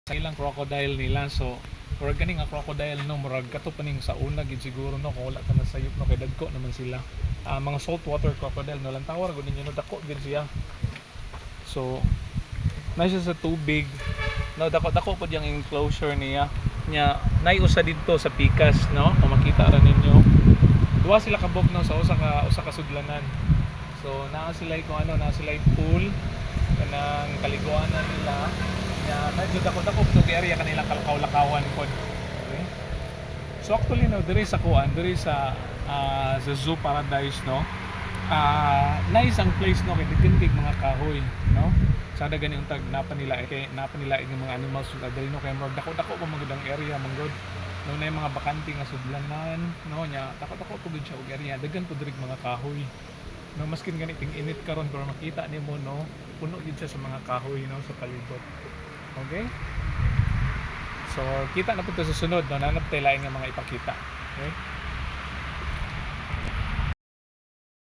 sa ilang crocodile nila. So murag gani nga crocodile no, murag kato paning sa una gid siguro no, kung wala ka na sayop no, kay dagko naman sila. Mga saltwater crocodile no, lang tawag gud ninyo no, dako gid siya. So na siya sa tubig no, dako pod yung enclosure niya nya. Nay usa dito sa pikas no, kung makita ra ninyo, duwa sila ka no, sa usa ka sudlanan. So naa sila kung ano, naa sila pool kanang kaliguanan nila nya, medyo dako tug area kanila kalakaw-lakawan pod. Okay? So actually no, diri sa kuan, diri sa Zoo Paradise no, nice ang place no, kay digdig mga kahoy no. Sada gani untag napa nila kay napa nila yung mga animals na diri no, kay murag dako pa magudang area manggod no, na mga bakante nga sudlanan no nya, dako po gud siya og area, daghan po diri mga kahoy no, maskin gani ting init karon pero makita nimo no, puno gid siya sa mga kahoy no sa palibot. Okay, so kita na po to sa sunod no, nanap tayo lain nga mga ipakita. Okay.